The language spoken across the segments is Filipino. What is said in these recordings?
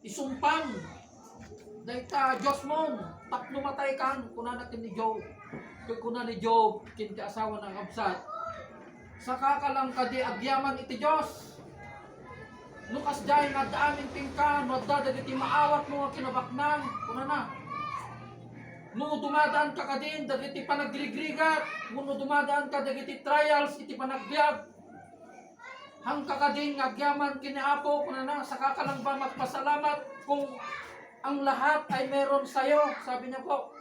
isumpang dayta Diyos mon tapno matay kan kuna natin ni Job kuna ni Job kinti asawa ng kabsat saka ka lang kadi agyaman iti Diyos nukas dahil nga daamin tingkan wadda dagiti maawat mo nga kinabaknan kuna na no dumadaan ka kadin dagiti panagrigrigat no dumadaan ka dagiti trials iti panagbiag hang kakadin agyaman kiniapo kuna na saka ka lang ba magpasalamat kung ang lahat ay meron sa'yo sabi niya po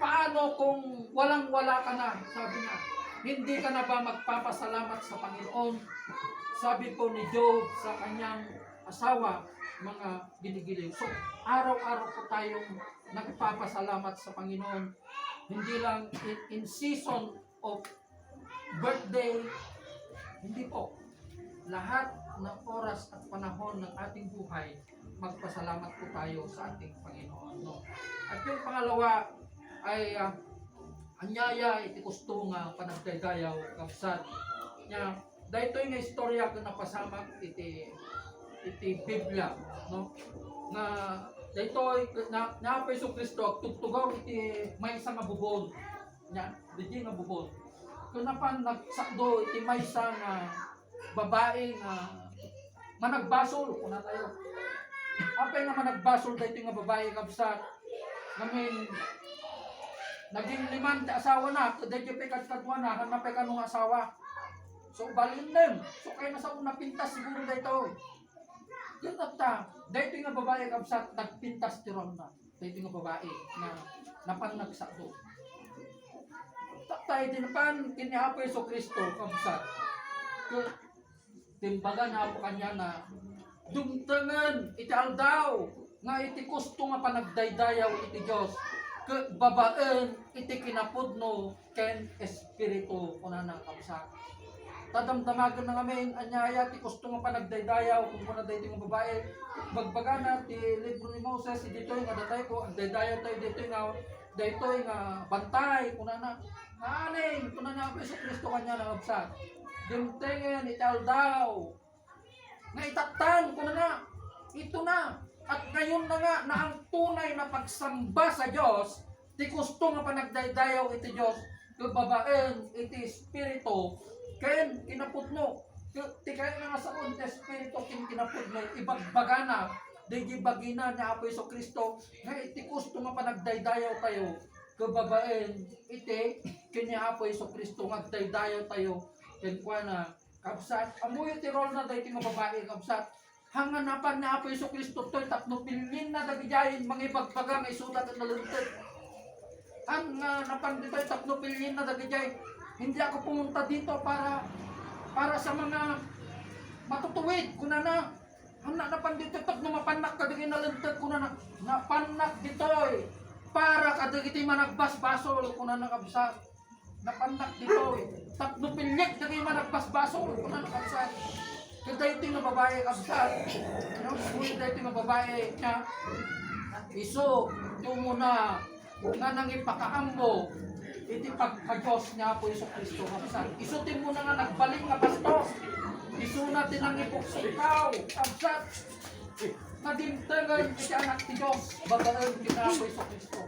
paano kung walang-wala ka na sabi niya hindi ka na ba magpapasalamat sa Panginoon sabi po ni Job sa kanyang asawa mga ginigiliw so araw-araw po tayong nagpapasalamat sa Panginoon hindi lang in season of birthday hindi po lahat ng oras at panahon ng ating buhay, magpasalamat po tayo sa ating Panginoon. No? At yung pangalawa ay anyaya iti gusto nga panagdaydayaw kapsat nya dahito nga istorya ko napasamak iti Biblia no nga dahito na Hesus Kristo tugtugaw iti maysa nga bubon nya di nga bubon kunapan nagsakdo iti maysa nga babae nga managbasol kuna tayo apay nga managbasol dahito nga babae kapsat ngamin naging liman asawa na dahito pekat katwa na hanapay kanong asawa so balin din so kaya nasa una pintas siguro dahito ganap ta dahito nga babae kapsat nagpintas tiron na dahito nga babae na napannagsakdo tayo din pan kinihapo Hesus Kristo kapsat timbaga na po kanya na dumtangan iti aldaw nga iti gusto nga panagdaydayaw iti Diyos babaen iti kinapudno ken espiritu kuna ng kapsa tadamdamagan na ngamin anyaya ti gusto nga panagdaydayaw kung kuna dayto nga babae bagbaga na ti libro ni Moses ditoy nga datay ko ang daydayaw tayo daytoy nga bantay kuna na haning kuna na Hesus Kristo kanya ng kapsa dimtengen ital daw nga itatan ko na ito na at ngayon na nga na ang tunay na pagsamba sa Diyos ti gusto nga panagdaydayaw iti Diyos babaen iti espiritu ken kinapudno ti kaya nga sa unti espiritu ken kinapudno ibagbagana di bagina ni Apo Hesus Kristo nga iti gusto nga panagdaydayaw tayo babaen iti ken ni Apo Hesus Kristo nga daydayaw tayo ken kuana kapsat amoy tirol na dayto nga babae kapsat hanganapan na Apo Hesus Kristo toy tapno pilin na dagjayin mangibagbaga nga isulat at nalunted ang napan dito tapno pilin na dagjay hindi ako pumunta dito para sa mga matutuwid kuna na hana napan dito tapno mapanak ka dagay nalunted kuna na napanak ditoy para kadagiti managbasbasol kuna na kapsat napanak dito tapno pilyek dagay managbasbasol kuna na kapsat kadayto nga babae kapsat no kadayto nga babae nya iso tumo na nga nang ipakaammo iti pagka-Diyos niya po Hesus Kristo kapsat iso timo na nga nagbalik nga bastos iso na tinang ipoksikaw kapsat nadimtengan iti anak ti Diyos babaen kita po Hesus Kristo.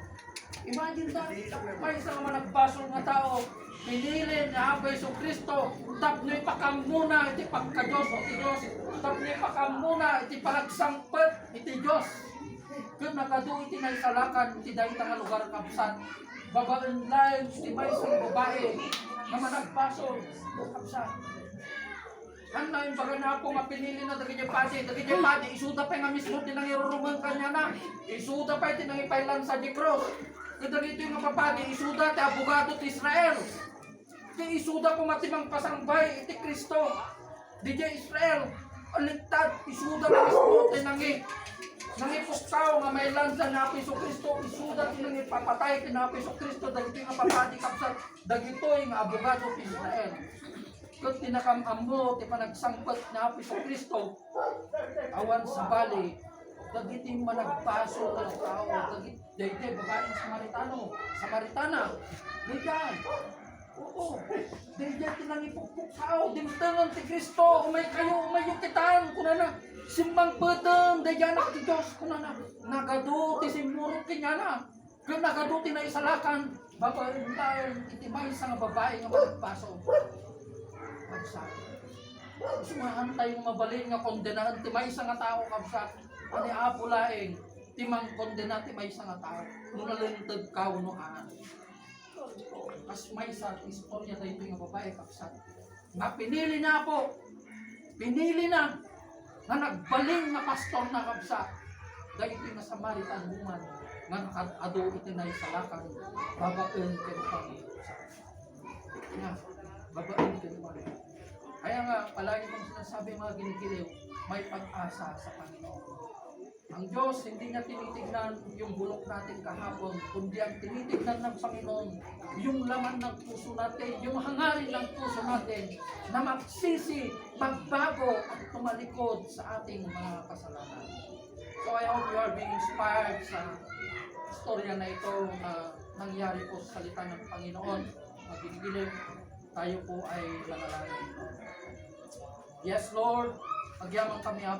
Imagine that, may isang managbasol nga tao, pinili na Apo Hesus Kristo, tapno ipakam muna iti pagka-Diyos o iti Diyos, tapno ipakam muna iti panagsangpet iti Diyos. Kung nakadu iti naisalakan, iti dahil nga lugar kapsat, babaen lain iti may isang babae, na managbasol kapsat. Ano yung baga na po nga pinili na dagiti pati, isuda pa nga mismo tinang irurumang kanya na, isuda pa tinang ipailan sa di cross. Kadagito yung mapapadi, isuda ti abogado ti Israel. Ti isuda ko matimang pasangbay iti Kristo. Di Israel, aligtad, isuda pa mismo tinangi. Nangipuksaw nga may lansa na Apo Hesus Kristo, isuda tinang ipapatay ti Apo Hesus Kristo, dagito yung mapapadi kapsat, dagito yung abogado ti Israel. Kung tinakam-ammo, ti panagsangpot na Apo Hesus Kristo, awan sa bali, dagiting managpaso ng tao, dagit babaeng Samaritana, diyan. Oo. Dahil yan tinang ipukpuk sao. Dimtangan ti Kristo. Umay kayo, umayukitan. Kuna na. Simbang peteng. Dahil yan ti Diyos. Kuna na. Nagado ti simurot kanya na. Kaya nagado ti na isalakan. Babae tayo. Itimay sa nga babae nga magpaso. Magsak. Sumahan tayong mabalin nga kondenahan. Timay sa nga tao kabsak. Ani apo laeng. Timang kondena timay sa nga tao. Nung nalintag ka unuhan. Kas may sa istorya tayo ito nga babae kapsat. Nga pinili na po. Pinili na. Nga nagbaling na pastor na kapsat. Dahil ito nga Samaritan woman. Nga nakadado ito na isalakan. Babaen kayo kami. Nga, babaen kayo kami. Kaya nga, palagi kong sinasabi mga ginigiliw, may pag-asa sa Panginoon. Ang Diyos, hindi niya tinitignan yung bulok natin kahapon, kundi ang tinitignan ng Panginoon, yung laman ng puso natin, yung hangarin ng puso natin, na magsisi, magbago, at tumalikod sa ating mga kasalanan. So I hope you are being inspired sa istorya na ito na nangyari po sa salita ng Panginoon. Magigilin, tayo po ay nanalangin. Yes, Lord, magyaman kami